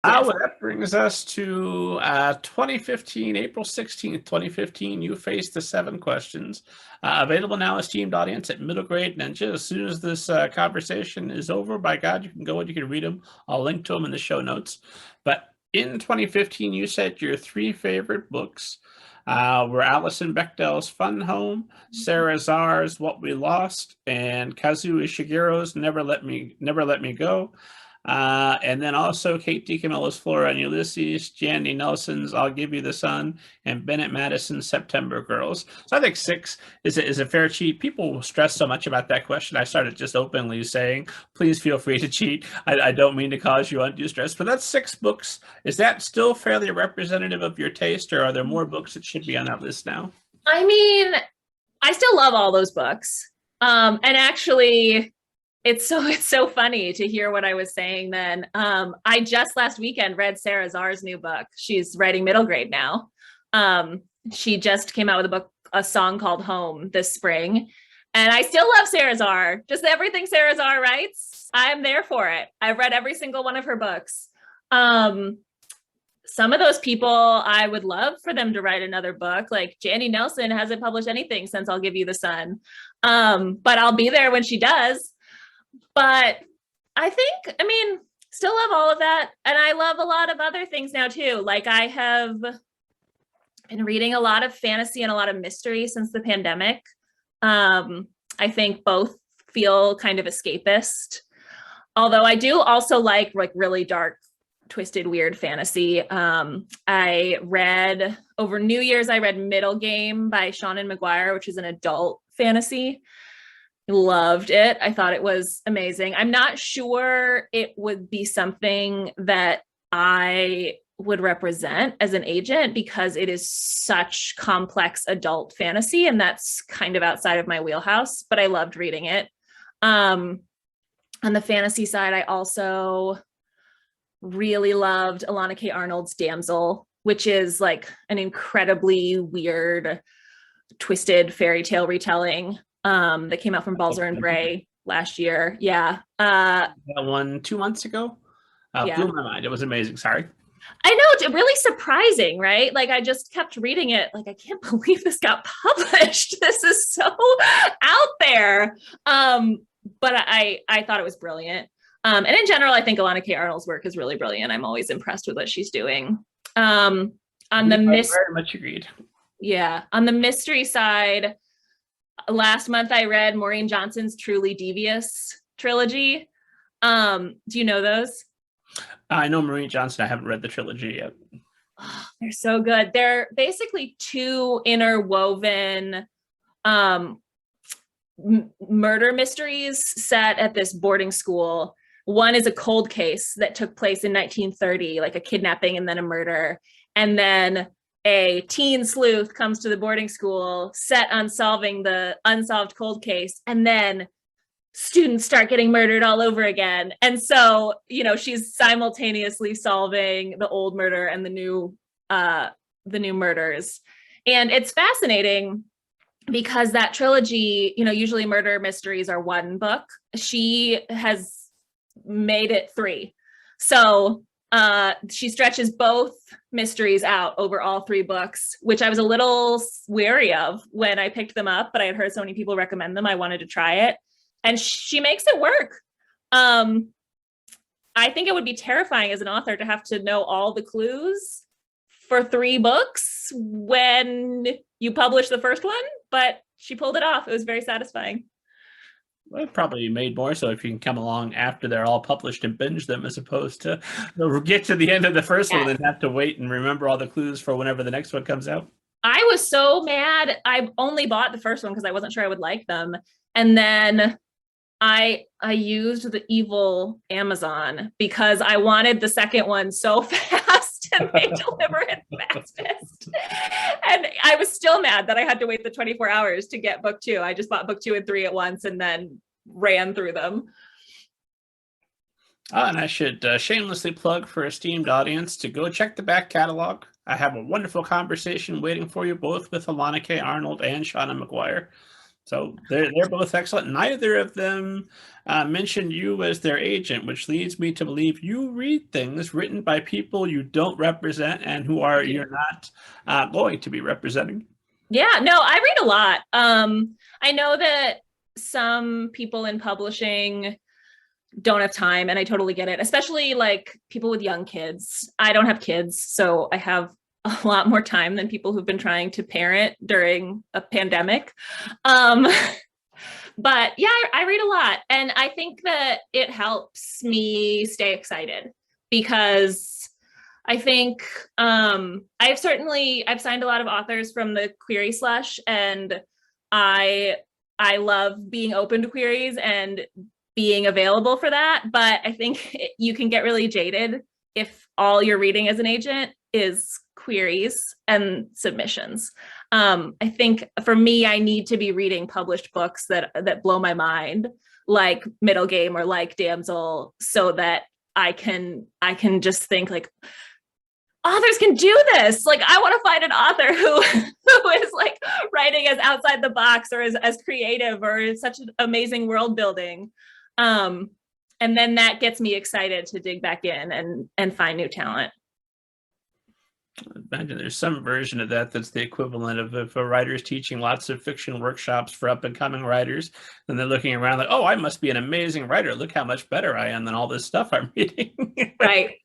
Yes. Well, that brings us to 2015, April 16th, 2015. You faced the 7 questions. Available now, esteemed audience, at middle grade. And just as soon as this conversation is over, by God, you can go and you can read them. I'll link to them in the show notes. But in 2015, you said your 3 favorite books were Alison Bechdel's Fun Home, Sarah Zar's What We Lost, and Kazuo Ishigero's Never Let Me Go. And then also Kate DiCamillo's Flora and Ulysses, Jandy Nelson's I'll Give You the Sun, and Bennett Madison's September Girls. So I think 6 is a fair cheat. People stress so much about that question. I started just openly saying, please feel free to cheat. I don't mean to cause you undue stress, but that's 6 books. Is that still fairly representative of your taste, or are there more books that should be on that list now? I mean, I still love all those books. And actually, it's so funny to hear what I was saying then. I just last weekend read Sarah Zar's new book. She's writing middle grade now. She just came out with a song called Home this spring. And I still love Sarah Zar. Just everything Sarah Zar writes, I'm there for it. I've read every single one of her books. Some of those people, I would love for them to write another book. Like Jandy Nelson hasn't published anything since I'll Give You the Sun. But I'll be there when she does. But I mean, still love all of that. And I love a lot of other things now too. Like I have been reading a lot of fantasy and a lot of mystery since the pandemic. I think both feel kind of escapist. Although I do also like really dark, twisted, weird fantasy. I read over New Year's, I read Middle Game by Seanan McGuire, which is an adult fantasy. Loved it. I thought it was amazing. I'm not sure it would be something that I would represent as an agent because it is such complex adult fantasy, and that's kind of outside of my wheelhouse, but I loved reading it. On the fantasy side, I also really loved Alana K. Arnold's Damsel, which is like an incredibly weird, twisted fairy tale retelling that came out from Balzer and Bray last year. Yeah. That one 2 months ago. Yeah. Blew my mind. It was amazing. Sorry. I know, it's really surprising, right? Like I just kept reading it. Like, I can't believe this got published. This is so out there. But I thought it was brilliant. And in general, I think Alana K. Arnold's work is really brilliant. I'm always impressed with what she's doing. On the very much agreed. Yeah. On the mystery side, last month I read Maureen Johnson's Truly Devious trilogy. Do you know those? I know Maureen Johnson. I haven't read the trilogy yet. Oh, they're so good. They're basically 2 interwoven murder mysteries set at this boarding school. One is a cold case that took place in 1930, like a kidnapping and then a murder. And then a teen sleuth comes to the boarding school set on solving the unsolved cold case. And then students start getting murdered all over again. And so, she's simultaneously solving the old murder and the new murders. And it's fascinating because that trilogy, usually murder mysteries are 1 book. She has made it 3. So she stretches both mysteries out over all 3 books, which I was a little wary of when I picked them up, but I had heard so many people recommend them. I wanted to try it. And she makes it work. I think it would be terrifying as an author to have to know all the clues for 3 books when you publish the first one, but she pulled it off. It was very satisfying. Well, probably made more so if you can come along after they're all published and binge them, as opposed to get to the end of the first one and then have to wait and remember all the clues for whenever the next one comes out. I was so mad. I only bought the first one because I wasn't sure I would like them. And then I used the evil Amazon because I wanted the second one so fast and they deliver it fastest. And I was still mad that I had to wait the 24 hours to get book 2. I just bought book 2 and 3 at once and then ran through them. And I should shamelessly plug for esteemed audience to go check the back catalog. I have a wonderful conversation waiting for you both with Alana K. Arnold and Seanan McGuire. So they're both excellent. Neither of them mentioned you as their agent, which leads me to believe you read things written by people you don't represent and who are you're not going to be representing. Yeah, no, I read a lot. I know that some people in publishing don't have time, and I totally get it, especially like people with young kids. I don't have kids, so I have a lot more time than people who've been trying to parent during a pandemic. Um, but yeah, I read a lot, and I think that it helps me stay excited because I think I've signed a lot of authors from the query slush, and I I love being open to queries and being available for that. But I think you can get really jaded if all you're reading as an agent is queries and submissions. I think for me, I need to be reading published books that blow my mind, like Middle Game or like Damsel, so that I can just think like, authors can do this. Like, I want to find an author who is like writing as outside the box or as creative or is such an amazing world building. Um, and then that gets me excited to dig back in and find new talent. I imagine there's some version of that that's the equivalent of if a writer's teaching lots of fiction workshops for up and coming writers, and they're looking around like, oh, I must be an amazing writer. Look how much better I am than all this stuff I'm reading. Right.